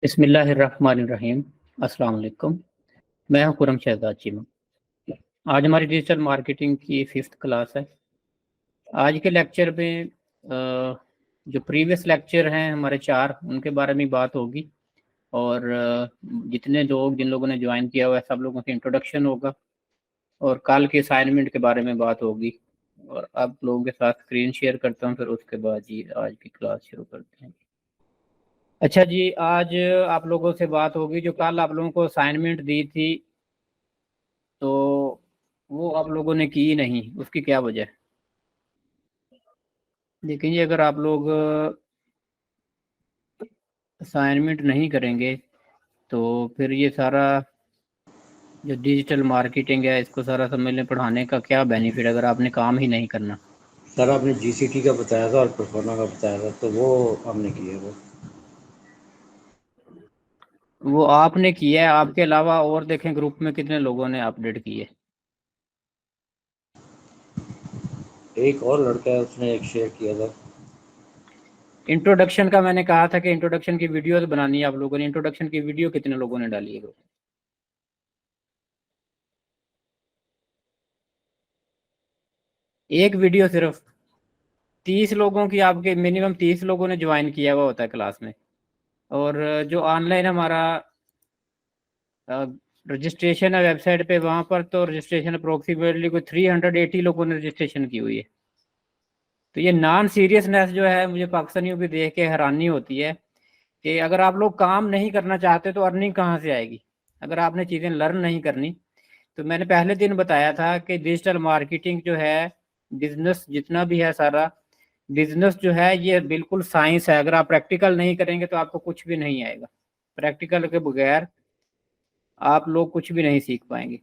بسم اللہ الرحمن الرحیم۔ السلام علیکم، میں ہوں خرم شہزاد چیمہ۔ آج ہماری ڈیجیٹل مارکیٹنگ کی 5th کلاس ہے۔ آج کے لیکچر میں جو پریویس لیکچر ہیں ہمارے 4 ان کے بارے میں بات ہوگی، اور جتنے لوگ جن لوگوں نے جوائن کیا ہوا ہے سب لوگوں سے انٹروڈکشن ہوگا، اور کل کے اسائنمنٹ کے بارے میں بات ہوگی، اور آپ لوگوں کے ساتھ اسکرین شیئر کرتا ہوں، پھر اس کے بعد جی آج کی کلاس شروع کرتے ہیں۔ اچھا جی، آج آپ لوگوں سے بات ہوگی جو کل آپ لوگوں کو اسائنمنٹ دی تھی تو وہ آپ لوگوں نے کی نہیں، اس کی کیا وجہ ہے؟ لیکن یہ اگر آپ لوگ اسائنمنٹ نہیں کریں گے تو پھر یہ سارا جو ڈیجیٹل مارکیٹنگ ہے اس کو سارا سمجھنے پڑھانے کا کیا بینیفٹ اگر آپ نے کام ہی نہیں کرنا؟ سر آپ نے جی سی ٹی کا بتایا تھا اور پرفارما کا بتایا تھا، تو وہ ہم نے کیا وہ آپ نے کیا ہے، آپ کے علاوہ اور دیکھیں گروپ میں کتنے لوگوں نے اپڈیٹ کی ہے۔ ایک اور لڑکا ہے اس نے ایک شیئر کیا تھا۔ انٹروڈکشن کا میں نے کہا تھا کہ انٹروڈکشن کی ویڈیوز بنانی ہے آپ لوگوں نے، انٹروڈکشن کی ویڈیو کتنے لوگوں نے ڈالی ہے گروپ؟ ایک ویڈیو صرف 30 لوگوں کی، آپ کے منیمم 30 لوگوں نے جوائن کیا ہوا ہوتا ہے کلاس میں، اور جو آن لائن ہمارا رجسٹریشن ہے ویب سائٹ پہ، وہاں پر تو رجسٹریشن اپروکسیمیٹلی کوئی 380 لوگوں نے رجسٹریشن کی ہوئی ہے۔ تو یہ نان سیریسنیس جو ہے مجھے پاکستانیوں بھی دیکھ کے حیرانی ہوتی ہے کہ اگر آپ لوگ کام نہیں کرنا چاہتے تو ارننگ کہاں سے آئے گی؟ اگر آپ نے چیزیں لرن نہیں کرنی تو میں نے پہلے دن بتایا تھا کہ ڈیجیٹل مارکیٹنگ جو ہے، بزنس جتنا بھی ہے سارا بزنس جو ہے یہ بالکل سائنس ہے، اگر آپ پریکٹیکل نہیں کریں گے تو آپ کو کچھ بھی نہیں آئے گا، پریکٹیکل کے بغیر آپ لوگ کچھ بھی نہیں سیکھ پائیں گے۔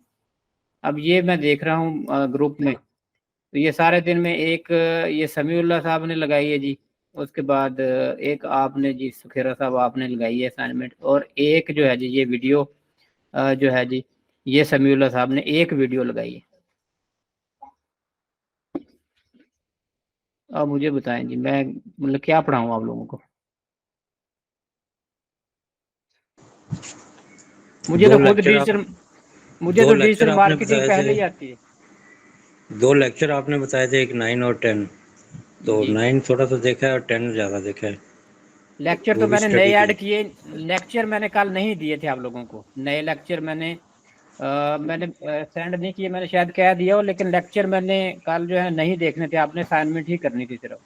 اب یہ میں دیکھ رہا ہوں گروپ میں، تو یہ سارے دن میں ایک یہ سمیع اللہ صاحب نے لگائی ہے جی، اس کے بعد ایک آپ نے جی سکھیرہ صاحب آپ نے لگائی ہے اسائنمنٹ، اور ایک جو ہے جی یہ ویڈیو جو ہے جی یہ سمیع اللہ صاحب نے ایک ویڈیو لگائی ہے۔ اب مجھے بتائیں جی میں مطلب کیا پڑھاؤں آپ لوگوں کو؟ مجھے تو خود ڈیجیٹل دو لیکچر آپ نے مارکیٹنگ بتائے پہلے تھے، ہی آتی ہے 2 لیکچر آپ نے بتائے تھے، ایک 9 اور 10، تو جی۔ 9 تھوڑا سا دیکھا ہے اور 10 زیادہ دیکھا ہے، لیکچر وہ تو بھی میں نے اسٹڈی نئے کی۔ ایڈ کیے، لیکچر میں نے کل نہیں دیے تھے آپ لوگوں کو، نئے لیکچر میں نے سینڈ نہیں کیے، میں نے شاید کہہ دیا ہو، لیکن لیکچر میں نے کل جو ہے نہیں دیکھنے تھے، آپ نے اسائنمنٹ ہی کرنی تھی صرف۔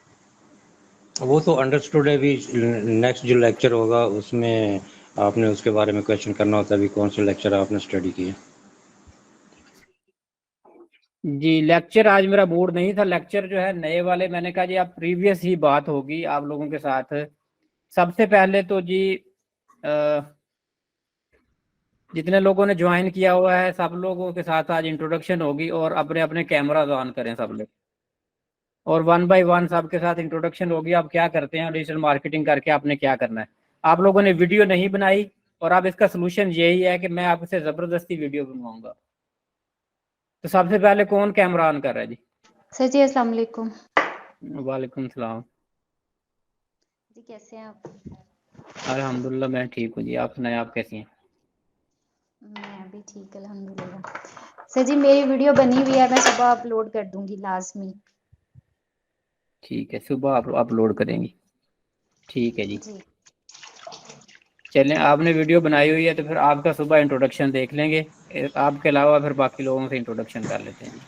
وہ تو انڈرسٹوڈ ہے، بھی نیکسٹ جو لیکچر ہوگا اس میں آپ نے اس کے بارے میں کویشچن کرنا ہوتا ہے بھی کون سے لیکچر آپ نے اسٹڈی کیے۔ جی لیکچر آج میرا موڈ نہیں تھا، لیکچر جو ہے نئے والے میں نے کہا جی آپ پریویس ہی بات ہوگی آپ لوگوں کے ساتھ۔ سب سے پہلے تو جی جتنے لوگوں نے جوائن کیا ہوا ہے سب لوگوں کے ساتھ آج انٹروڈکشن ہوگی، اور اپنے اپنے کیمراز آن کریں سب لوگ، اور 1 بائی 1 سب کے ساتھ انٹروڈکشن ہوگی، آپ کیا کرتے ہیں ڈیجیٹل مارکیٹنگ کر کے آپ نے کیا کرنا ہے۔ آپ لوگوں نے ویڈیو نہیں بنائی، اور اب اس کا سلوشن یہی ہے کہ میں آپ سے زبردستی ویڈیو بنواؤں گا۔ تو سب سے پہلے کون کیمرہ آن کر رہا ہے جی؟ سر جی السلام علیکم۔ وعلیکم السلام۔ جی کیسے ہیں آپ؟ الحمدللہ میں ٹھیک ہوں جی، آپ سنائیں آپ کیسی ہیں؟ میں بھی ٹھیک الحمدللہ۔ سر جی میری ویڈیو بنی ہوئی ہے، میں صبح اپلوڈ کر دوں گی لازمی۔ ٹھیک ہے، صبح آپ اپلوڈ کریں گی، ٹھیک ہے جی۔ چلیں آپ نے ویڈیو بنائی ہوئی ہے تو پھر آپ کا صبح انٹروڈکشن دیکھ لیں گے، آپ کے علاوہ پھر باقی لوگوں سے انٹروڈکشن کر لیتے ہیں جی۔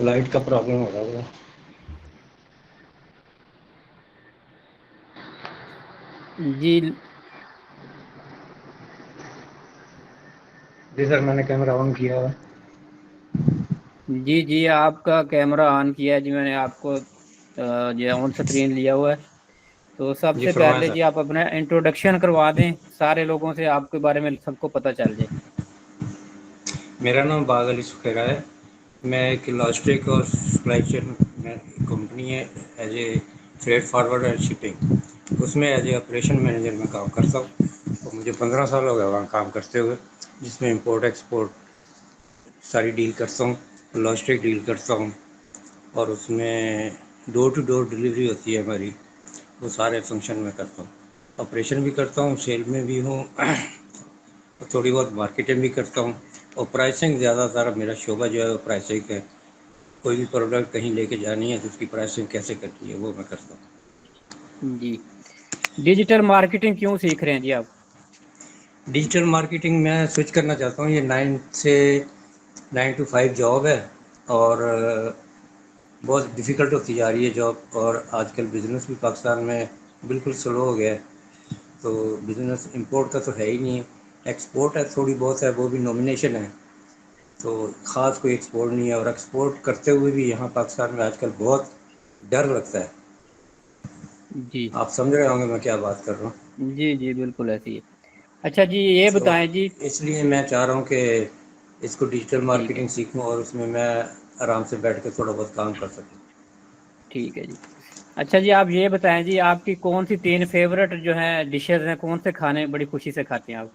لائٹ کا پرابلم ہو رہا ہے۔ جی جی سر میں نے کیمرہ آن کیا ہے۔ جی جی آپ کا کیمرہ آن کیا ہے جی، میں نے آپ کو جو آن سکرین لیا ہوا ہے۔ تو سب جی سے فرمائیں پہلے جی سر۔ آپ اپنا انٹروڈکشن کروا دیں سارے لوگوں سے، آپ کے بارے میں سب کو پتہ چل جائے۔ میرا نام باغ علی سکھیرا ہے، میں ایک لاجسٹک اور سپلائی چین میں کمپنی ہے as a freight forward and shipping, اس میں ایز اے آپریشن مینیجر میں کام کرتا ہوں، اور مجھے 15 سال ہو گئے وہاں کام کرتے ہوئے، جس میں امپورٹ ایکسپورٹ ساری ڈیل کرتا ہوں، لاجسٹک ڈیل کرتا ہوں، اور اس میں ڈور ٹو ڈور ڈلیوری ہوتی ہے ہماری، وہ سارے فنکشن میں کرتا ہوں، آپریشن بھی کرتا ہوں، سیل میں بھی ہوں، تھوڑی بہت مارکیٹنگ بھی کرتا ہوں، اور پرائسنگ زیادہ تر میرا شعبہ جو ہے وہ پرائسنگ ہے، کوئی بھی پروڈکٹ کہیں لے کے جانی ہے تو اس کی پرائسنگ کیسے کرتی ہے وہ میں کرتا ہوں۔ جی ڈیجیٹل مارکیٹنگ کیوں سیکھ رہے ہیں جی آپ؟ ڈیجیٹل مارکیٹنگ میں سوئچ کرنا چاہتا ہوں، یہ 9 to 5 جاب ہے، اور بہت ڈیفیکلٹ ہوتی جا رہی ہے جاب، اور آج کل بزنس بھی پاکستان میں بالکل سلو ہو گیا ہے، تو بزنس امپورٹ کا تو ہے ہی نہیں ہے، ایکسپورٹ ہے تھوڑی بہت ہے، وہ بھی نومینیشن ہے، تو خاص کوئی ایکسپورٹ نہیں ہے، اور ایکسپورٹ کرتے ہوئے بھی یہاں پاکستان میں آج کل بہت ڈر لگتا ہے۔ جی آپ سمجھ رہے ہوں گے میں کیا بات کر رہا ہوں۔ جی جی بالکل ایسی ہے۔ اچھا جی یہ تو بتائیں جی، اس لیے میں چاہ رہا ہوں کہ اس کو ڈیجیٹل ٹھیک ہے مارکیٹنگ سیکھوں اور اس میں آرام سے بیٹھ کے تھوڑا بہت کام کر سکوں۔ ٹھیک ہے جی۔ اچھا جی آپ یہ بتائیں جی، آپ کی کون سی 3 فیورٹ جو ہیں ڈشز ہیں، کون سے کھانے بڑی خوشی سے کھاتے ہیں آپ؟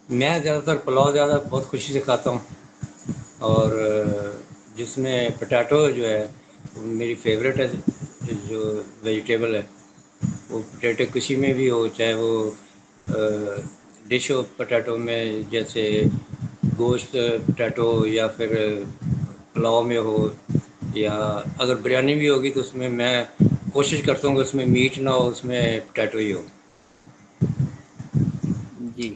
میں زیادہ تر پلاؤ بہت خوشی سے کھاتا ہوں، اور جس میں پٹیٹو جو ہے میری فیوریٹ ہے، جو ویجیٹیبل ہے، وہ پٹیٹو کسی میں بھی ہو، چاہے وہ ڈش ہو پٹیٹو میں، جیسے گوشت پٹیٹو، یا پھر پلاؤ میں ہو، یا اگر بریانی بھی ہوگی تو اس میں کوشش کرتا ہوں کہ اس میں میٹ نہ ہو، اس میں پٹیٹو ہی ہو۔ جی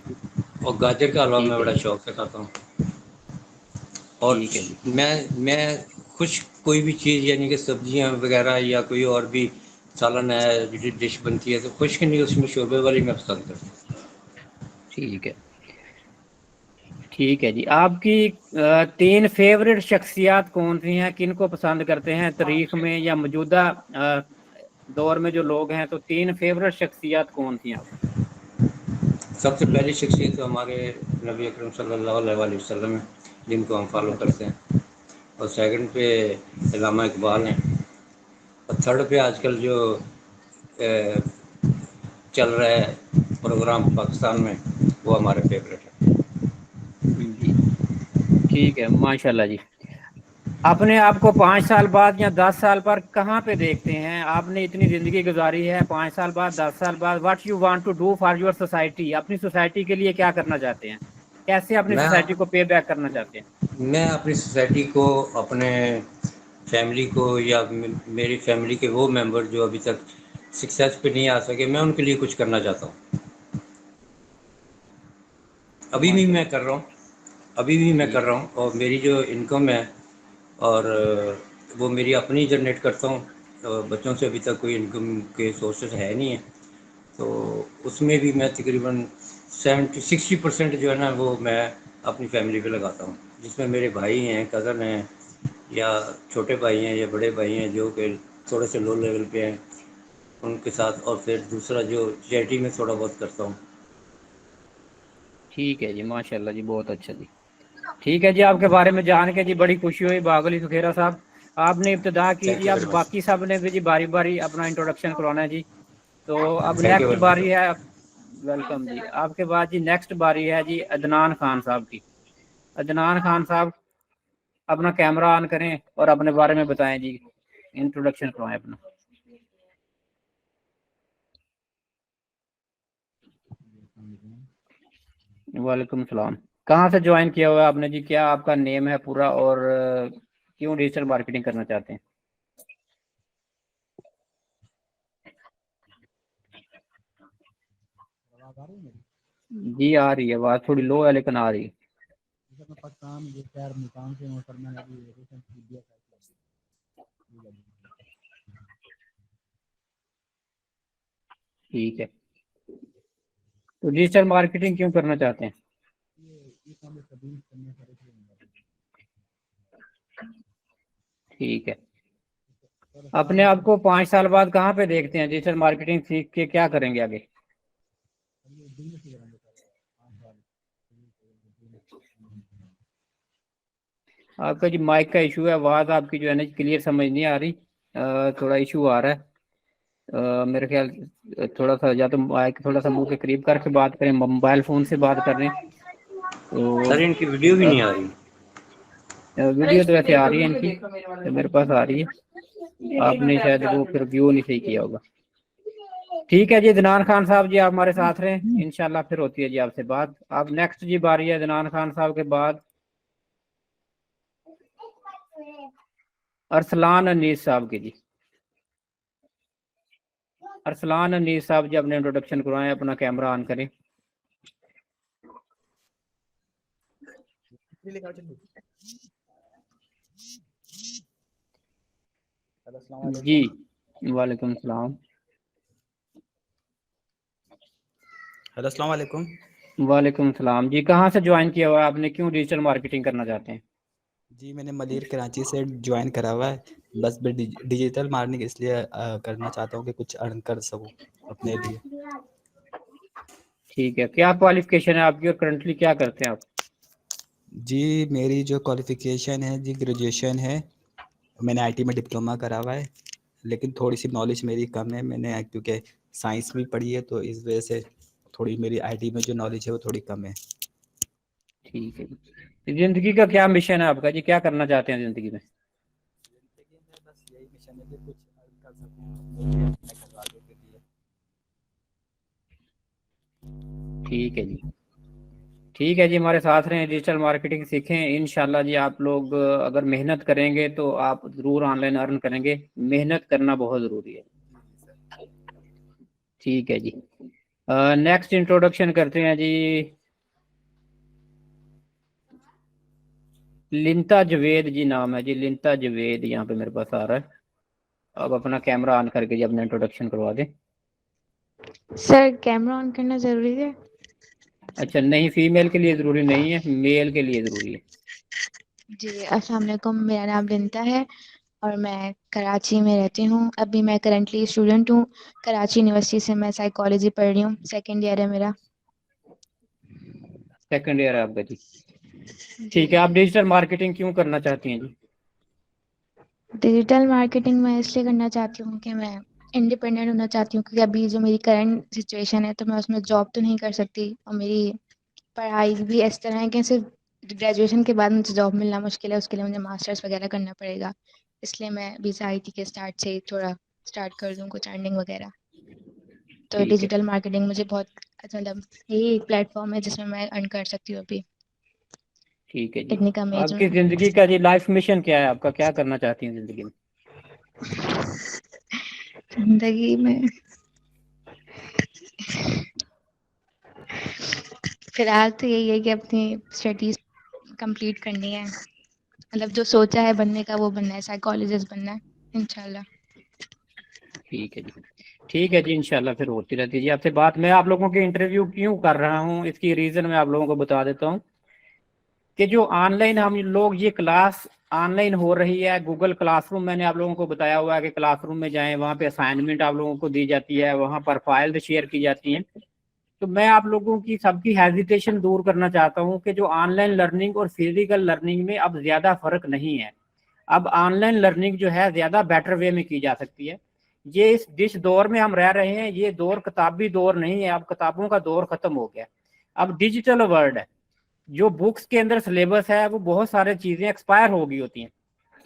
اور گاجر کا حلوہ میں ٹھیک ہے بڑا جی، شوق سے کھاتا ہوں۔ اور ٹھیک ہے جی، میں کچھ کوئی بھی چیز، یعنی کہ سبزیاں وغیرہ یا کوئی اور بھی سالن ہے، ڈش بنتی ہے، تو خشک نہیں، اس میں شوربے والی میں پسند کرتا ہوں۔ ٹھیک ہے ٹھیک ہے جی۔ آپ کی 3 فیورٹ شخصیات کون سی ہیں، کن کو پسند کرتے ہیں تاریخ میں یا موجودہ دور میں جو لوگ ہیں، تو 3 فیورٹ شخصیات کون سی ہیں آپ؟ سب سے پہلی شخصیت تو ہمارے نبی اکرم صلی اللہ علیہ وسلم ہیں، جن کو ہم فالو اچھا کرتے ہیں، اور سیکنڈ پہ علامہ اقبال ہیں، اور تھرڈ پہ آج کل جو چل رہا ہے پروگرام پاکستان میں، وہ ہمارے فیوریٹ ہے۔ جی ٹھیک ہے ماشاء اللہ جی۔ اپنے آپ کو 5 سال بعد یا 10 سال پر کہاں پہ دیکھتے ہیں؟ آپ نے اتنی زندگی گزاری ہے، 5 سال بعد، 10 سال بعد، what you want to do for your society, اپنی سوسائٹی کے لیے کیا کرنا چاہتے ہیں، کیسے اپنی میں سوسائٹی کو پے بیک کرنا چاہتے ہیں؟ میں اپنی سوسائٹی کو، اپنے فیملی کو، یا میری فیملی کے وہ ممبر جو ابھی تک سکسیس پہ نہیں آ سکے، میں ان کے لیے کچھ کرنا چاہتا ہوں۔ ابھی بھی ماشاء میں اللہ کر رہا ہوں، ابھی بھی میں کر ٹھیک رہا ہوں، اور میری جو انکم ہے، اور وہ میری اپنی جنریٹ کرتا ہوں، اور بچوں سے ابھی تک کوئی انکم کے سورسز ہے نہیں ہیں، تو اس میں بھی میں تقریباً 60% جو ہے نا وہ میں اپنی فیملی پہ لگاتا ہوں، جس میں میرے بھائی ہیں، کزن ہیں، یا چھوٹے بھائی ہیں، یا بڑے بھائی ہیں جو کہ تھوڑے سے لو لیول پہ ہیں، ان کے ساتھ، اور پھر دوسرا جو چیریٹی میں تھوڑا بہت کرتا ہوں۔ ٹھیک ہے جی ماشاء اللہ جی، بہت اچھا جی۔ ٹھیک ہے جی، آپ کے بارے میں جان کے جی بڑی خوشی ہوئی باغ علی سکھیرا صاحب، آپ نے ابتدا کی تھینک جی، یو اب ویری مچ، باقی سب نے بھی جی باری باری اپنا انٹروڈکشن کروانا ہے جی، تو اب thank you next very much. باری ہے، ویلکم جی، آپ کے بعد جی نیکسٹ باری ہے جی عدنان خان صاحب کی۔ عدنان خان صاحب اپنا کیمرہ آن کریں اور اپنے بارے میں بتائیں جی، انٹروڈکشن کروائیں اپنا۔ وعلیکم السلام، کہاں سے جوائن کیا ہوا ہے آپ نے جی، کیا آپ کا نیم ہے پورا، اور کیوں ڈیجیٹل مارکیٹنگ کرنا چاہتے ہیں؟ جی آ رہی ہے، آواز تھوڑی لو ہے لیکن آ رہی ہے۔ ٹھیک ہے، تو ڈیجیٹل مارکیٹنگ کیوں کرنا چاہتے ہیں؟ ٹھیک ہے، اپنے آپ کو 5 سال بعد کہاں پہ دیکھتے ہیں؟ ڈیجیٹل مارکیٹنگ سیکھ کے کیا کریں گے آگے؟ آپ کا جی مائک کا ایشو ہے، آواز آپ کی جو ہے نا کلیئر سمجھ نہیں آ رہی، تھوڑا ایشو آ رہا ہے میرے خیال، تھوڑا سا یا تو مائک تھوڑا سا منہ کے قریب کر کے بات کریں، موبائل فون سے بات کر رہے ہیں تو سر ان کی ویڈیو بھی نہیں آ رہی۔ ویڈیو تو ویسے آ رہی ہے ان کی, تو میرے پاس آ رہی ہے, آپ نے شاید وہ پھر ویو نہیں صحیح کیا ہوگا. ٹھیک ہے جی عدنان خان صاحب جی آپ ہمارے ساتھ رہیں, انشاءاللہ پھر ہوتی ہے جی آپ سے بات. اب نیکسٹ جی باری ہے عدنان خان صاحب کے بعد ارسلان انیس صاحب کی. جی ارسلان انیس صاحب جی اپنے انٹروڈکشن کروائیں, اپنا کیمرہ آن کریں. جی وعلیکم السلام. ہیلو السلام علیکم. وعلیکم السلام جی, کہاں سے جوائن کیا ہوا ہے آپ نے, کیوں ڈیجیٹل مارکیٹنگ کرنا چاہتے ہیں؟ جی میں نے ملیر کراچی سے جوائن کرا ہوا ہے, بس میں ڈیجیٹل مارکیٹنگ اس لیے کرنا چاہتا ہوں کہ کچھ ارن کر سکوں اپنے لیے. ٹھیک ہے, کیا کوالیفیکیشن ہے آپ کی اور کرنٹلی کیا کرتے ہیں آپ؟ جی میری جو کوالیفیکیشن ہے جی گریجویشن ہے, میں نے آئی ٹی میں ڈپلومہ کرا ہوا ہے, لیکن تھوڑی سی نالج میری کم ہے, میں نے کیونکہ سائنس بھی پڑھی ہے تو اس وجہ سے تھوڑی میری آئی ٹی میں جو نالج ہے وہ تھوڑی کم ہے. ٹھیک ہے جی, زندگی کا کیا مشن ہے آپ کا جی, کیا کرنا چاہتے ہیں زندگی میں؟ زندگی میں بس یہی مشن ہے کہ کچھ ارن کر سکوں اپنے گھر والوں کے لیے. ٹھیک ہے جی, ٹھیک ہے جی, ہمارے ساتھ رہیں, ڈیجیٹل مارکیٹنگ سیکھیں انشاءاللہ جی. آپ لوگ اگر محنت کریں گے تو آپ ضرور آن لائن ارن کریں گے, محنت کرنا بہت ضروری ہے. ٹھیک ہے جی, نیکسٹ انٹروڈکشن کرتے ہیں جی لنتا جوید جی, نام ہے جی لنتا جوید, یہاں پہ میرے پاس آ رہا ہے. اب اپنا کیمرہ آن کر کے جی اپنا انٹروڈکشن کروا دیں. سر کیمرہ آن کرنا ضروری ہے؟ اچھا نہیں, فیمیل کے لیے ضروری نہیں ہے, میل کے لیے ضروری ہے. جی السلام علیکم, میرا نام لنتا ہے اور میں کراچی میں رہتی ہوں. ابھی میں کرنٹلی اسٹوڈنٹ ہوں, کراچی یونیورسٹی سے میں سائیکالوجی پڑھ رہی ہوں, سیکنڈ ایئر ہے میرا. سیکنڈ ایئر ہے آپ کا جی. جی ٹھیک ہے, آپ ڈیجیٹل مارکیٹنگ کیوں کرنا چاہتی ہیں جی؟ ڈیجیٹل مارکیٹنگ میں اس لیے کرنا چاہتی ہوں کہ میں انڈیپینڈنٹ ہونا چاہتی ہوں, کیونکہ ابھی جو میری کرنٹ سچویشن ہے تو میں اس میں جاب تو نہیں کر سکتی, اور میری پڑھائی بھی اس طرح ہے کہ صرف گریجویشن کے بعد مجھے جاب ملنا مشکل ہے, اس کے لیے مجھے ماسٹرس وغیرہ کرنا پڑے گا. اس لیے میں ابھی سے آئی ٹی کے اسٹارٹ سے تھوڑا اسٹارٹ کر دوں کچھ ارننگ وغیرہ. تو ٹھیک ہے ڈیجیٹل مارکیٹنگ مجھے بہت اچھا, مطلب یہی ایک پلیٹ فارم ہے جس میں میں ارن کر سکتی ہوں ابھی. ٹھیک ہے جی, اتنی کم ایج آپ کی میں. زندگی کا جی لائف مشن کیا ہے آپ کا, کیا کرنا چاہتی ہیں زندگی میں؟ زندگی میں فی الحال تو یہی ہے کہ اپنی اسٹڈیز کمپلیٹ کرنی ہے, مطلب جو سوچا ہے بننے کا وہ بننا ہے, سائیکالوجسٹ بننا ہے انشاءاللہ. ٹھیک ہے جی, ٹھیک ہے جی, انشاءاللہ پھر ہوتی رہتی ہے جی آپ سے بات. میں آپ لوگوں کے انٹرویو کیوں کر رہا ہوں, اس کی ریزن میں آپ لوگوں کو بتا دیتا ہوں کہ جو آن لائن ہم لوگ یہ کلاس آن لائن ہو رہی ہے, گوگل کلاس روم میں نے آپ لوگوں کو بتایا ہوا ہے کہ کلاس روم میں جائیں, وہاں پہ اسائنمنٹ آپ لوگوں کو دی جاتی ہے, وہاں پر فائل شیئر کی جاتی ہیں. تو میں آپ لوگوں کی سب کی ہیزیٹیشن دور کرنا چاہتا ہوں کہ جو آن لائن لرننگ اور فزیکل لرننگ میں اب زیادہ فرق نہیں ہے. اب آن لائن لرننگ جو ہے زیادہ بیٹر وے میں کی جا سکتی ہے. یہ جس دور میں ہم رہ رہے ہیں یہ دور کتابی دور نہیں ہے, اب کتابوں کا دور ختم ہو گیا, اب ڈیجیٹل ورلڈ ہے. جو بکس کے اندر سلیبس ہے وہ بہت سارے چیزیں ایکسپائر ہو گئی ہوتی ہیں.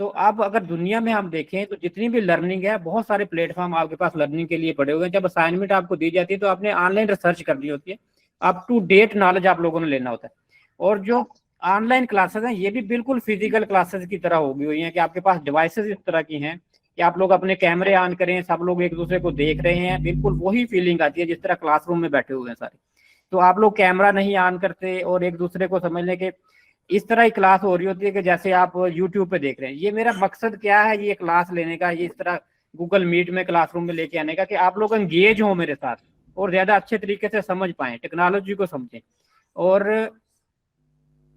تو اب اگر دنیا میں ہم دیکھیں تو جتنی بھی لرننگ ہے, بہت سارے پلیٹ فارم آپ کے پاس لرننگ کے لیے پڑے ہوئے ہیں. جب اسائنمنٹ آپ کو دی جاتی ہے تو آپ نے آن لائن ریسرچ کرنی ہوتی ہے, اپ ٹو ڈیٹ نالج آپ لوگوں نے لینا ہوتا ہے. اور جو آن لائن کلاسز ہیں یہ بھی بالکل فزیکل کلاسز کی طرح ہوگی ہوئی ہیں کہ آپ کے پاس ڈیوائسز اس طرح کی ہیں کہ آپ لوگ اپنے کیمرے آن کریں, سب لوگ ایک دوسرے کو دیکھ رہے ہیں, بالکل وہی فیلنگ آتی ہے جس طرح کلاس روم میں بیٹھے ہوئے ہیں سارے. تو آپ لوگ کیمرہ نہیں آن کرتے اور ایک دوسرے کو سمجھ لیں کہ اس طرح ہی کلاس ہو رہی ہوتی ہے کہ جیسے آپ یوٹیوب پہ دیکھ رہے ہیں. یہ میرا مقصد کیا ہے یہ کلاس لینے کا, یہ اس طرح گوگل میٹ میں کلاس روم میں لے کے آنے کا, کہ آپ لوگ انگیج ہوں میرے ساتھ اور زیادہ اچھے طریقے سے سمجھ پائیں, ٹیکنالوجی کو سمجھیں اور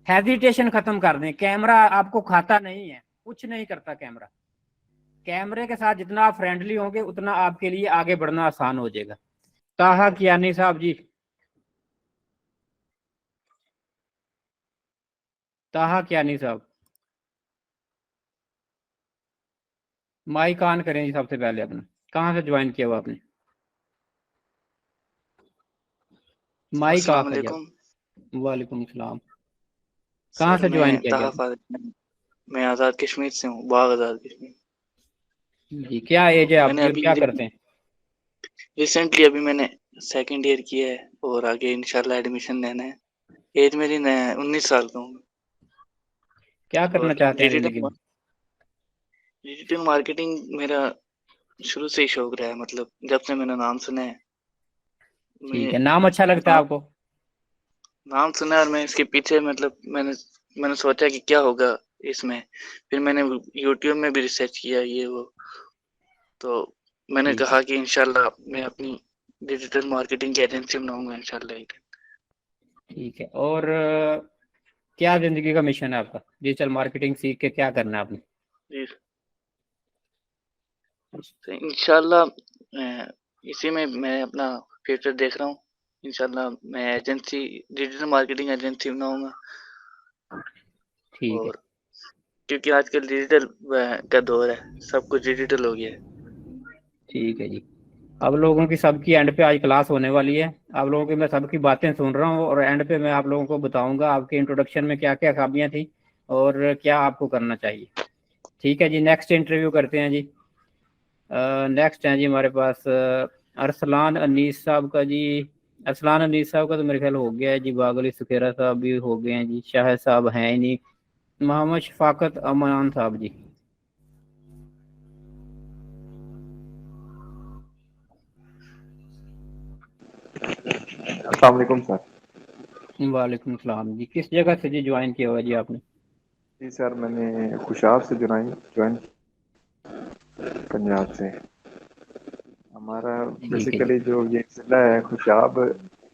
ہیزیٹیشن ختم کر دیں. کیمرہ آپ کو کھاتا نہیں ہے, کچھ نہیں کرتا کیمرہ. کیمرے کے ساتھ جتنا آپ فرینڈلی ہوں گے اتنا آپ کے لیے آگے بڑھنا آسان ہو جائے گا. طاہا کیانی صاحب جی, طاہا کیانی صاحب مائک آن کریں جی. سب سے پہلے اپنا کہاں سے جوائن کیا ہوا آپ نے؟ مائک آف ہے جی. وعلیکم السلام. کہاں سر سے میں جوائن کیا جی طاہا آپ نے؟ فاضل میں آزاد کشمیر سے ہوں، باغ آزاد کشمیر. جی کیا ایج ہے آپ میں نے کی اور ابھی کیا کرتے ہیں؟ ریسنٹلی ابھی میں نے سیکنڈ ایئر کیا ہے اور آگے انشاءاللہ ایڈمیشن لینا ہے. ایج میری 19 سال کا ہوں. کیا کرنا اور چاہتے ہیں زندگی میں؟ ڈیجیٹل مارکیٹنگ میرا شروع سے ہی شوق رہا ہے، مطلب جب سے میں نے نام سنا ہے. ٹھیک ہے، نام اچھا لگتا ہے آپ کو؟ نام سنا اور میں اس کے پیچھے مطلب میں نے سوچا کہ کیا ہوگا اس میں. پھر میں نے یوٹیوب میں بھی ریسرچ کیا یہ وہ، تو میں نے ٹھیک کہا کہ انشاءاللہ میں اپنی ڈیجیٹل مارکیٹنگ کی ایجنسی بناؤں گا انشاءاللہ. ٹھیک ہے، اور کیا زندگی کا مشن ہے آپ کا؟ ڈیجیٹل مارکیٹنگ سیکھ کے کیا کرنا ہے آپ نے؟ جی تو انشاءاللہ اسی میں اپنا فیوچر دیکھ رہا ہوں. انشاءاللہ میں ایجنسی ڈیجیٹل مارکیٹنگ ایجنسی بناؤں گا. ٹھیک ہے، اور کیونکہ آج کل ڈیجیٹل کا دور ہے، سب کچھ ڈیجیٹل ہو گیا ہے. ٹھیک ہے جی. اب لوگوں کی سب کی اینڈ پہ آج کلاس ہونے والی ہے. آپ لوگوں کی میں سب کی باتیں سن رہا ہوں اور اینڈ پہ میں آپ لوگوں کو بتاؤں گا آپ کے انٹروڈکشن میں کیا کیا خامیاں تھیں اور کیا آپ کو کرنا چاہیے. ٹھیک ہے جی، نیکسٹ انٹرویو کرتے ہیں جی. نیکسٹ ہیں جی ہمارے پاس ارسلان انیس صاحب کا. جی ارسلان انیس صاحب کا تو میرے خیال ہو گیا ہے جی. باغ علی سکھیرا صاحب بھی ہو گئے ہیں جی. شاہد صاحب ہیں ہی نہیں. محمد شفاقت امان صاحب جی. السلام علیکم سر. وعلیکم السلام جی. کس جگہ سے جی جوائن کیا ہوا جی آپ نے؟ جی سر میں نے خوشاب سے جوائن پنجاب سے. ہمارا ٹھیک ہے جی. بیسیکلی جو یہ ضلع ہے خوشاب،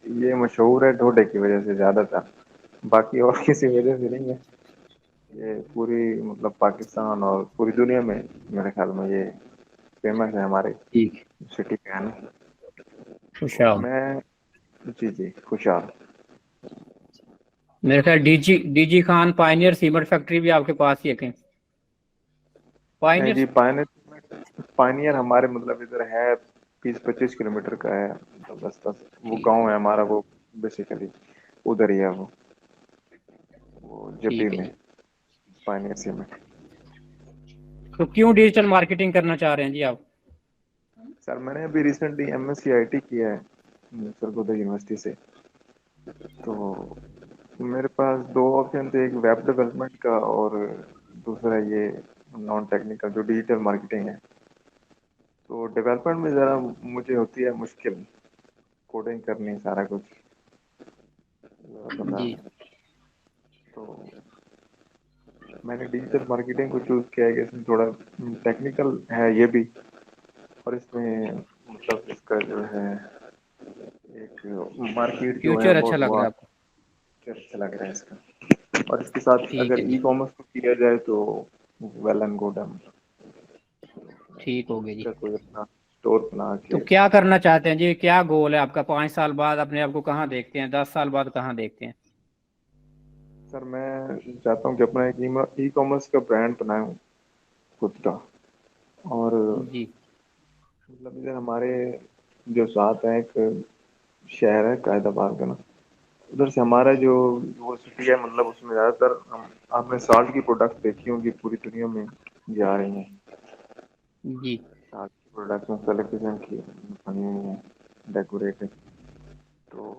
یہ مشہور ہے ڈھوڈے کی وجہ سے زیادہ تر، باقی اور کسی وجہ سے نہیں ہے. یہ پوری مطلب پاکستان اور پوری دنیا میں میرے خیال میں یہ فیمس ہے ہمارے ٹھیک ہے، سٹی کا ہے نا. تو خوشاب. میں جی خوشاب. میرے خیال D G Khan Pioneer cement factory بھی آپ کے پاس ہی ہے کہیں؟ نہیں پائنیئر. جی، پائنیئر ہمارے مطلب ادھر ہے 20-25 کلومیٹر کا ہے. بس وہ ٹھیک گاؤں ہے ہمارا، وہ بیسیکلی ادھر ہی ہے وہ جبی ٹھیک ہے میں جی. Pioneer cement. تو کیوں ڈیجیٹل مارکیٹنگ کرنا چاہ رہے ہیں جی آپ؟ سر میں نے ابھی ریسنٹلی MSc IT کیا ہے سرگودا یونیورسٹی سے. تو میرے پاس 2 آپشن تھے، ایک ویب ڈیولپمنٹ کا اور دوسرا یہ نان ٹیکنیکل جو ڈیجیٹل مارکیٹنگ ہے. تو ڈیولپمنٹ میں ذرا مجھے ہوتی ہے مشکل، کوڈنگ کرنی سارا کچھ جی تو میں نے ڈیجیٹل مارکیٹنگ کو چوز کیا ہے کہ اس میں تھوڑا ٹیکنیکل ہے یہ بھی، اور اس میں مطلب اس کا جو ہے ایک مارکیٹ جو ہے فیوچر اچھا بہت لگ رہا ہے آپ کو؟ اچھا لگ رہا ہے اس کا. اور اس کے ساتھ ٹھیک اگر ہے جی. ای کامرس کو کیا جائے تو ویل اینڈ گڈ ہے. ٹھیک ہو گیا جی. کوئی اپنا اسٹور بنا تو کے. کیا کرنا چاہتے ہیں جی؟ کیا گول ہے آپ کا؟ 5 سال بعد اپنے آپ کو کہاں دیکھتے ہیں؟ 10 سال بعد کہاں دیکھتے ہیں؟ سر میں چاہتا ہوں کہ اپنا ایک ای کامرس کا برانڈ بناؤں خود کا. اور جی مطلب ادھر ہمارے جو ساتھ ہیں ایک شہر ہے قائد آباد کا نا، ادھر سے ہمارا جو یونیورسٹی ہے مطلب اس میں زیادہ تر آپ نے سالٹ کی پروڈکٹ دیکھی ہوں گی پوری دنیا میں جا رہی ہیں. جی سالٹ کی پروڈکٹ مختلف قسم کی بنی ہوئی ہیں ڈیکوریٹڈ. تو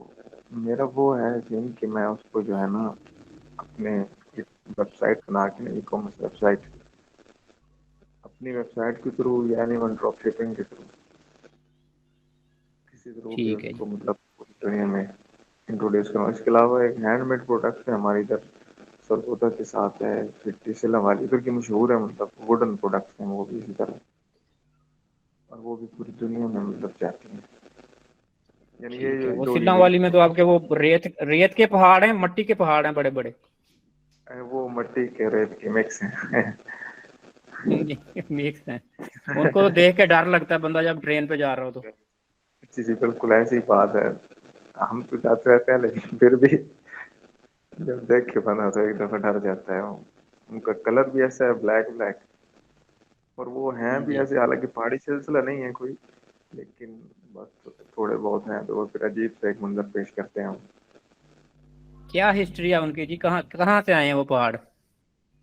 میرا وہ ہے سین کہ میں اس کو جو ہے نا اپنے ویب سائٹ بنا کے ای کامرس ویب سائٹ اپنی ویب سائٹ کے تھرو یعنی ڈراپ شپنگ کے تھرو کسی طرح بھی ٹھیک اس ہے جی. کو مطلب پوری دنیا میں انٹروڈیوس کروں. اس کے علاوہ ایک ہینڈ میڈ پروڈکٹ ہے ہماری ادھر سرگودا کے ساتھ ہے، پھر سلم والی ادھر کی مشہور ہے، مطلب ووڈن پروڈکٹس ہیں وہ بھی اسی طرح، اور وہ بھی پوری دنیا میں مطلب چاہتی ہیں. یعنی ٹھیک ہے. یہ وہ جو سلم والی میں تو آپ کے وہ ریت کے پہاڑ ہیں، مٹی کے پہاڑ ہیں بڑے بڑے؟ وہ مٹی کے ریت کے مکس ہیں. مکس ہیں. ان کو تو دیکھ کے ڈر لگتا ہے بندہ جب ٹرین پہ جا رہا ہو تو. جی بالکل ایسی بات ہے. ہم تو جاتے رہتے ہیں لیکن پھر بھی جب دیکھ کے بنا تو ایک دفعہ ڈر جاتا ہے. ان کا کلر بھی ایسا ہے بلیک، اور وہ ہیں بھی جی ایسے، حالانکہ پہاڑی سلسلہ نہیں ہے کوئی، لیکن بس تھوڑے بہت ہیں تو وہ پھر عجیب سے ایک منظر پیش کرتے ہیں. کیا ہسٹری ہے ان کی جی؟ کہاں سے آئے ہیں وہ پہاڑ؟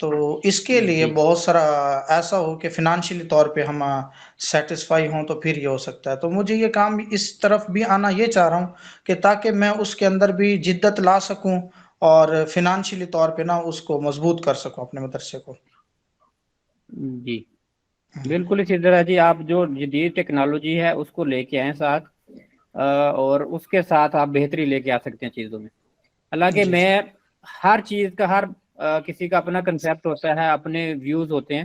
تو اس کے لیے جی بہت سارا ایسا ہو کہ فنانشلی طور پہ ہم سیٹسفائی ہوں تو پھر یہ ہو سکتا ہے. تو مجھے یہ کام اس طرف بھی آنا یہ چاہ رہا ہوں کہ تاکہ میں اس کے اندر بھی جدت لا سکوں اور فنانشلی طور پہ نا اس کو مضبوط کر سکوں اپنے مدرسے کو. جی بالکل اسی طرح جی آپ جو جدید ٹیکنالوجی ہے اس کو لے کے آئیں ساتھ، اور اس کے ساتھ آپ بہتری لے کے آ سکتے ہیں چیزوں میں. حالانکہ جی میں ہر چیز کا ہر کسی کا اپنا کنسیپٹ ہوتا ہے، اپنے ویوز ہوتے ہیں.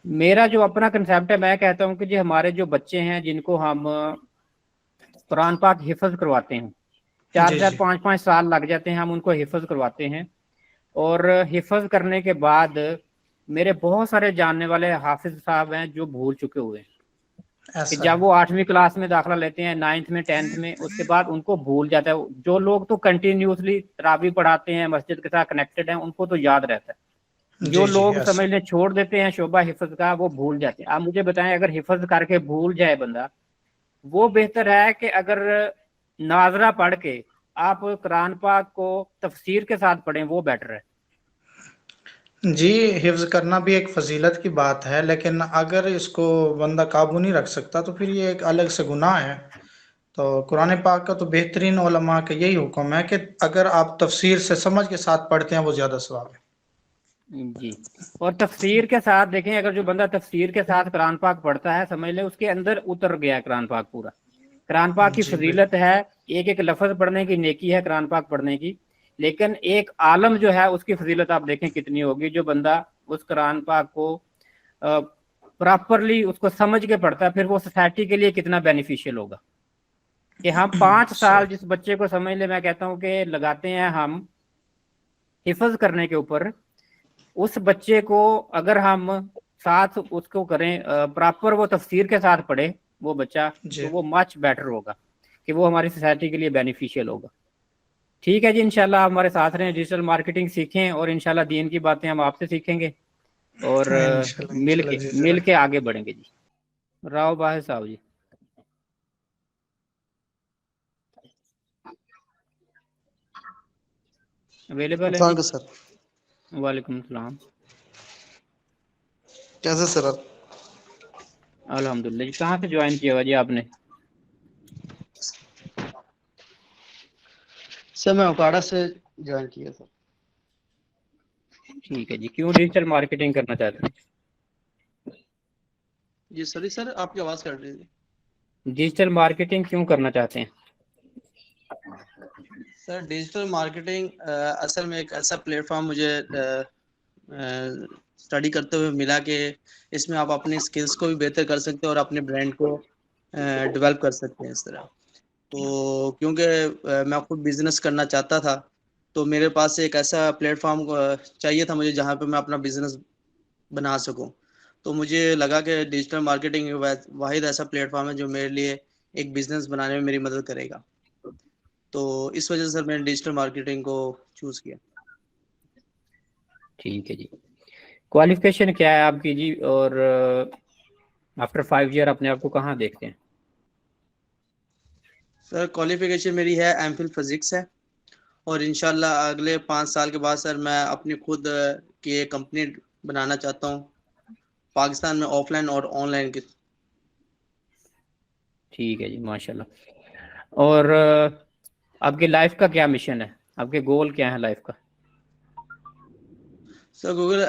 میرا جو اپنا کنسیپٹ ہے، میں کہتا ہوں کہ جی ہمارے جو بچے ہیں جن کو ہم قرآن پاک حفظ کرواتے ہیں، جی 4 جی 5 سال لگ جاتے ہیں، ہم ان کو حفظ کرواتے ہیں. اور حفظ کرنے کے بعد میرے بہت سارے جاننے والے حافظ صاحب ہیں جو بھول چکے ہوئے ہیں کہ ایسا ہے. جب وہ 8ویں کلاس میں داخلہ لیتے ہیں، 9th میں 10th میں، اس کے بعد ان کو بھول جاتا ہے. جو لوگ تو کنٹینیوسلی تراویح پڑھاتے ہیں، مسجد کے ساتھ کنیکٹڈ ہیں، ان کو تو یاد رہتا ہے. جو جی جی لوگ ایسا. سمجھ لیں چھوڑ دیتے ہیں شعبہ حفظ کا، وہ بھول جاتے ہیں. آپ مجھے بتائیں اگر حفظ کر کے بھول جائے بندہ، وہ بہتر ہے کہ اگر ناظرہ پڑھ کے آپ قرآن پاک کو تفسیر کے ساتھ پڑھیں، وہ بیٹر ہے. جی حفظ کرنا بھی ایک فضیلت کی بات ہے، لیکن اگر اس کو بندہ قابو نہیں رکھ سکتا تو پھر یہ ایک الگ سے گناہ ہے. تو قرآن پاک کا تو بہترین علماء کا یہی حکم ہے کہ اگر آپ تفسیر سے سمجھ کے ساتھ پڑھتے ہیں وہ زیادہ ثواب ہے. جی اور تفسیر کے ساتھ دیکھیں، اگر جو بندہ تفسیر کے ساتھ قرآن پاک پڑھتا ہے، سمجھ لیں اس کے اندر اتر گیا ہے قرآن پاک پورا. قرآن پاک کی جی فضیلت ہے، ایک ایک لفظ پڑھنے کی نیکی ہے قرآن پاک پڑھنے کی. لیکن ایک عالم جو ہے اس کی فضیلت آپ دیکھیں کتنی ہوگی، جو بندہ اس قرآن پاک کو پراپرلی اس کو سمجھ کے پڑھتا ہے، پھر وہ سوسائٹی کے لیے کتنا بینیفیشیل ہوگا. کہ ہم 5 سال جس بچے کو سمجھ لیں، میں کہتا ہوں کہ لگاتے ہیں ہم حفظ کرنے کے اوپر، اس بچے کو اگر ہم ساتھ اس کو کریں پراپر، وہ تفسیر کے ساتھ پڑھے وہ بچہ، جی تو وہ مچ بیٹر ہوگا کہ وہ ہماری سوسائٹی کے لیے بینیفیشیل ہوگا. ٹھیک ہے جی، انشاءاللہ آپ ہمارے ساتھ رہیں، ڈیجیٹل مارکیٹنگ سیکھیں، اور انشاءاللہ دین کی باتیں ہم آپ سے سیکھیں گے، اور انشاءاللہ انشاءاللہ جی مل کے آگے بڑھیں گے. جی راؤ باہر صاحب جی اویلیبل ہیں السلام جی؟ علیکم سر. وعلیکم السلام. کیسے سر آپ؟ الحمدللہ. جی کہاں سے جوائن کیا ہوا جی آپ نے؟ سر میں اوکاڑا سے جوائن کیا سر. ٹھیک ہے جی. کیوں ڈیجیٹل مارکیٹنگ کرنا چاہتے ہیں؟ جی سوری سر آپ کی آواز کٹ رہی تھی. ڈیجیٹل مارکیٹنگ کیوں کرنا چاہتے ہیں؟ سر ڈیجیٹل مارکیٹنگ اصل میں ایک ایسا پلیٹ فارم مجھے اسٹڈی کرتے ہوئے ملا کہ اس میں آپ اپنی اسکلس کو بھی بہتر کر سکتے ہیں اور اپنے برانڈ کو ڈیولپ کر سکتے ہیں اس طرح. تو کیونکہ میں خود بزنس کرنا چاہتا تھا، تو میرے پاس ایک ایسا پلیٹ فارم چاہیے تھا مجھے جہاں پہ میں اپنا بزنس بنا سکوں. تو مجھے لگا کہ ڈیجیٹل مارکیٹنگ واحد ایسا پلیٹ فارم ہے جو میرے لیے ایک بزنس بنانے میں میری مدد کرے گا. تو اس وجہ سے سر میں نے ڈیجیٹل مارکیٹنگ کو چوز کیا. ٹھیک ہے جی. کوالیفیکیشن کیا ہے آپ کی جی، اور آفٹر 5 ایئر اپنے آپ کو کہاں دیکھتے ہیں؟ سر کوالیفیکیشن میری ہے ایم فل فزکس ہے، اور انشاءاللہ اگلے 5 سال کے بعد سر میں اپنی خود کی ایک کمپنی بنانا چاہتا ہوں پاکستان میں، آف لائن اور آن لائن کی. ٹھیک ہے جی ماشاءاللہ. اور آپ کی لائف کا کیا مشن ہے؟ آپ کے گول کیا ہیں لائف کا؟ سر گوگل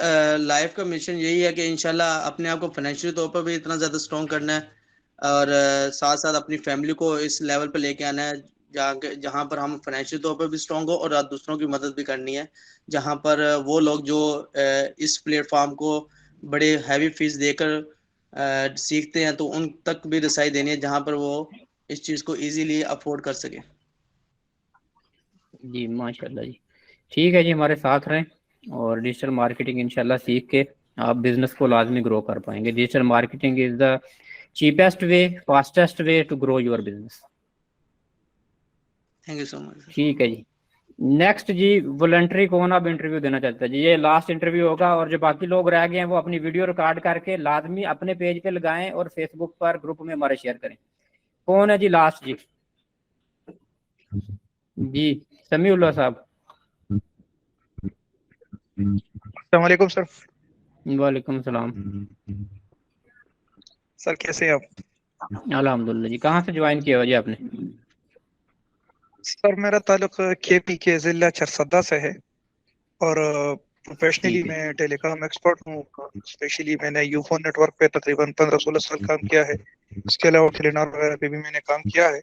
لائف کا مشن یہی ہے کہ انشاءاللہ اپنے آپ کو فائنینشلی طور پر بھی اتنا زیادہ اسٹرانگ کرنا ہے، اور ساتھ ساتھ اپنی فیملی کو اس لیول پہ لے کے آنا ہے جہاں پر ہم فائنینشلی طور پر بھی اسٹرانگ ہو، اور دوسروں کی مدد بھی کرنی ہے جہاں پر وہ لوگ جو اس پلیٹ فارم کو بڑے ہیوی فیس دے کر سیکھتے ہیں تو ان تک بھی رسائی دینی ہے جہاں پر وہ اس چیز کو ایزیلی افورڈ کر سکے. جی ماشاءاللہ جی. ٹھیک ہے جی، ہمارے ساتھ رہیں، اور ڈیجیٹل مارکیٹنگ انشاءاللہ سیکھ کے آپ بزنس کو لازمی گرو کر پائیں گے. Digital marketing is the cheapest way, fastest way to grow your business. Thank you so much. ٹھیک ہے جی. نیکسٹ جی والنٹری کون اب انٹرویو دینا چاہتا ہے جی؟ یہ لاسٹ انٹرویو ہوگا، اور جو باقی لوگ رہ گئے ہیں وہ اپنی ویڈیو ریکارڈ کر کے لازمی اپنے پیج پہ لگائیں اور فیس بک پر گروپ میں ہمارے شیئر کریں. کون ہے جی لاسٹ؟ جی سمیع اللہ صاحب. السلام علیکم سر. وعلیکم السلام. سر کیسے ہیں آپ؟ الحمدللہ جی. کہاں سے جوائن کیا ہوا جی آپ نے؟ سر میرا تعلق کے پی کے ضلع چرسدہ سے ہے اور پروفیشنلی ٹھیک ہے. میں ٹیلی کام ایکسپرٹ ہوں. اسپیشلی میں نے یوفون نیٹ ورک پہ تقریباً 15-16 سال کام کیا ہے. اس کے علاوہ ٹیلینار وغیرہ پہ بھی میں نے کام کیا ہے.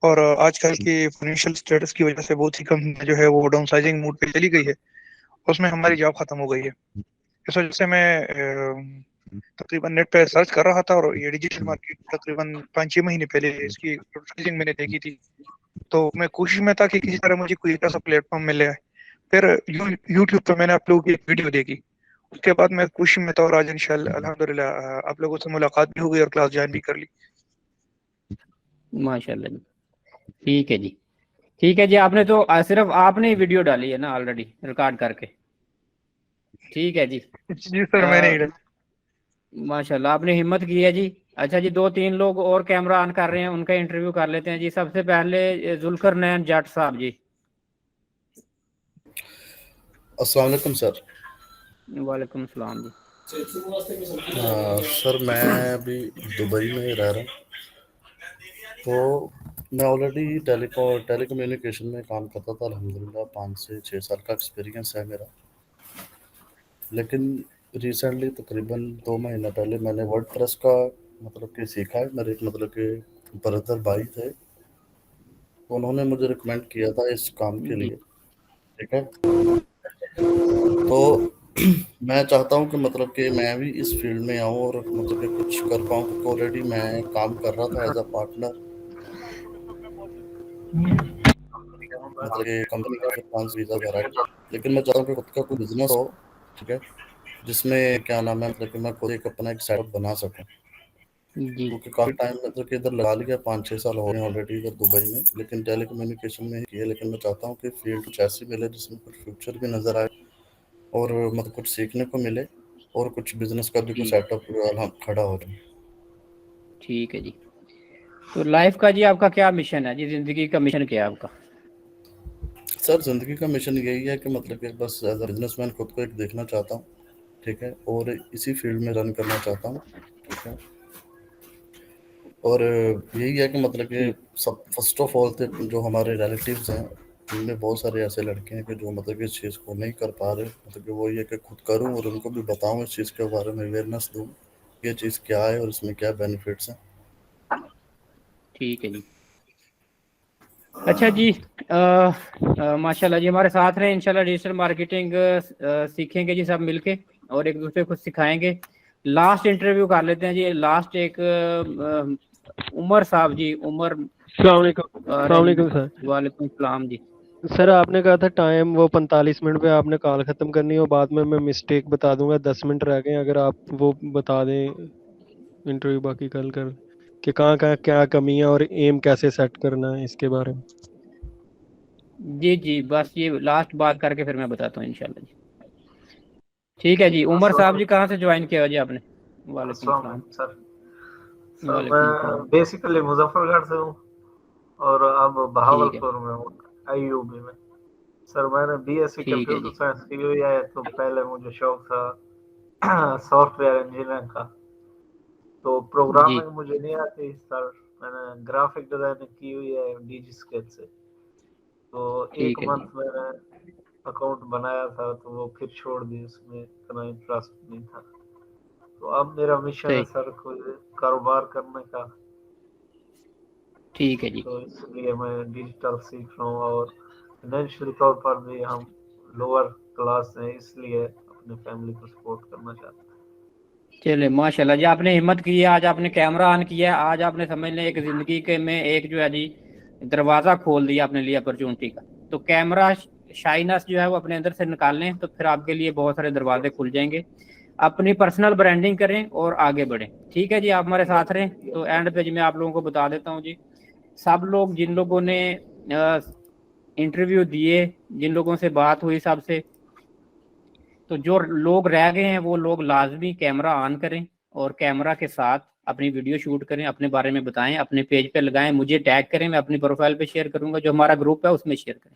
اور آج کل کی فائنینشیل اسٹیٹس کی وجہ سے بہت سی کمپنیاں جو ہے وہ ڈاؤن سائزنگ موڈ پہ چلی گئی ہے. اس میں ہماری جاب ختم ہو گئی ہے. اس وجہ سے میں تقریباً نیٹ پہ سرچ کر رہا تھا اور یہ ڈیجیٹل مارکیٹ تقریباً 5-6 مہینے پہلے اس کی ایڈورٹائزنگ میں نے دیکھی تھی. تو میں کوشش میں تھا کہ کسی طرح مجھے کوئی ایسا پلیٹ فارم مل جائے. پھر یوٹیوب پہ میں نے آپ لوگوں کی ایک ویڈیو دیکھی. اس کے بعد میں کوشش میں تھا اور آج انشاءاللہ الحمدللہ آپ لوگوں سے ملاقات بھی ہو گئی اور کلاس جوائن بھی کر لی. ماشاءاللہ جی. ٹھیک ہے جی. ٹھیک ہے جی. آپ نے تو صرف آپ نے ویڈیو ڈالی ہے نا آلریڈی ریکارڈ کر کے؟ ٹھیک ہے جی. جی سر میں نے ماشاءاللہ آپ نے ہمت کی ہے جی. اچھا جی 2-3 لوگ اور کیمرہ آن کر رہے ہیں, ان کا انٹرویو کر لیتے ہیں جی. سب سے پہلے ذوالقرنین جٹ صاحب جی. السلام علیکم سر. وعلیکم السلام جی. سر میں ابھی دبئی میں رہ رہا ہوں. تو میں آلریڈی ٹیلی کمیونیکیشن میں کام کرتا تھا. الحمدللہ 5 سے 6 سال کا ایکسپیرینس ہے میرا. لیکن ریسنٹلی تقریباً 2 مہینہ پہلے میں نے ورڈ پریس کا مطلب کہ سیکھا ہے. میرے مطلب کہ بردر بھائی تھے, انہوں نے مجھے ریکمینڈ کیا تھا اس کام کے لیے. ٹھیک ہے. تو میں چاہتا ہوں کہ مطلب کہ میں بھی اس فیلڈ میں آؤں اور مطلب کہ کچھ کر پاؤں, کیونکہ آلریڈی میں کام کر رہا تھا ایز اے پارٹنر مطلب کہ کمپنی کا فرانس ویزا وغیرہ. لیکن میں چاہتا ہوں کہ خود کا کوئی بزنس ہو, ٹھیک ہے, جس میں کیا نام ہے مطلب کہ میں خود ایک اپنا ایک سیٹ اپ بنا سکوں. جی کیونکہ کافی ٹائم مطلب کہ ادھر لگا لیا 5-6 سال ہو گئے ہیں آلریڈی ادھر دبئی میں, لیکن ٹیلی کمیونیکیشن میں ہی کیا. لیکن میں چاہتا ہوں کہ فیلڈ کچھ ایسی ملے جس میں کچھ فیوچر بھی نظر آئے اور مطلب کچھ سیکھنے کو ملے اور کچھ بزنس کا بھی کوئی جی. سیٹ اپ کھڑا ہو جائے. ٹھیک ہے جی. تو لائف کا جی آپ کا کیا مشن ہے جی؟ زندگی کا مشن کیا ہے آپ کا؟ سر زندگی کا مشن یہی ہے کہ مطلب کہ بس ایز اے بزنس مین خود کو ایک دیکھنا چاہتا ہوں. ٹھیک ہے. اور اسی فیلڈ میں رن کرنا چاہتا ہوں. ٹھیک ہے. اور یہی ہے کہ مطلب کہ ٹھیک. سب فرسٹ آف آل جو ہمارے ریلیٹیوز ہیں ان میں بہت سارے ایسے لڑکے ہیں کہ جو مطلب کہ اس چیز کو نہیں کر پا رہے. مطلب کہ وہ یہ کہ خود کروں اور ان کو بھی بتاؤں اس چیز کے بارے میں, اویئرنیس دوں یہ چیز کیا ہے اور اس میں کیا بینیفٹس ہیں. ٹھیک ہے جی. اچھا جی. ماشاء اللہ جی. ہمارے ساتھ رہے انشاءاللہ ڈیجیٹل مارکیٹنگ سیکھیں گے جی سب مل کے اور ایک دوسرے کو سکھائیں گے. لاسٹ انٹرویو کر لیتے ہیں جی. لاسٹ ایک عمر صاحب جی. عمر. السلام علیکم. السلام علیکم سر. وعلیکم السلام جی. سر آپ نے کہا تھا ٹائم وہ 45 منٹ پہ آپ نے کال ختم کرنی ہو, بعد میں مسٹیک بتا دوں گا. 10 منٹ رہ گئے, اگر آپ وہ بتا دیں انٹرویو باقی کل کر کہ کہاں کہاں کیا کمی ہے اور ایم کیسے سیٹ کرنا ہے اس کے بارے میں. جی جی بس یہ لاسٹ بات کر کے پھر میں بتاتا ہوں انشاءاللہ جی. ٹھیک ہے جی. عمر صاحب جی کہاں سے جوائن کیا جی آپ نے؟ وعلیکم السلام السلام. علیکم سر. سر وعلیکم السلام. میں بیسیکلی مظفر گڑھ سے ہوں اور اب ٹھیک ہے. بہاولپور میں ہوں, آئی یو بی میں. سر میں نے بی ایس سی ٹھیک ہے کمپیوٹر جی. سائنس کی ہوئی ہے. تو پہلے مجھے شوق تھا سافٹ ویئر انجینئرنگ کا, تو جی پروگرامنگ مجھے نہیں آتی سر. میں نے گرافک ڈیزائننگ کی ہوئی ہے ڈی جی اسکیچ سے. تو ایک ٹھیک ہے جی. منتھ میں نے اکاؤنٹ بنایا تھا تو وہ پھر چھوڑ دی, اس میں اتنا انٹرسٹ نہیں تھا. تو اب میرا مشن ہے صحیح. سر کوئی کاروبار کرنے کا. ٹھیک ہے جی. تو اس لیے میں ڈیجیٹل سیکھ رہا ہوں اور فائنینشیل طور پر بھی ہم لوور کلاس ہیں, اس لیے اپنے فیملی کو سپورٹ کرنا چاہتے ہیں. چلے ماشاء اللہ جی. آپ نے ہمت کی ہے, آج آپ نے کیمرہ آن کیا ہے, آج آپ نے سمجھ لیں ایک زندگی کے میں ایک جو ہے جی دروازہ کھول دیا اپنے لیے اپرچونٹی کا. تو کیمرہ شائنس جو ہے وہ اپنے اندر سے نکال لیں تو پھر آپ کے لیے بہت سارے دروازے کھل جائیں گے. اپنی پرسنل برانڈنگ کریں اور آگے بڑھیں. ٹھیک ہے جی. آپ ہمارے ساتھ رہیں. تو اینڈ پہ جی میں آپ لوگوں کو بتا دیتا ہوں جی, سب لوگ جن لوگوں نے انٹرویو دیے, جن لوگوں سے بات ہوئی سب سے, تو جو لوگ رہ گئے ہیں وہ لوگ لازمی کیمرہ آن کریں اور کیمرہ کے ساتھ اپنی ویڈیو شوٹ کریں, اپنے بارے میں بتائیں, اپنے پیج پہ لگائیں, مجھے ٹیگ کریں, میں اپنی پروفائل پہ شیئر کروں گا, جو ہمارا گروپ ہے اس میں شیئر کریں.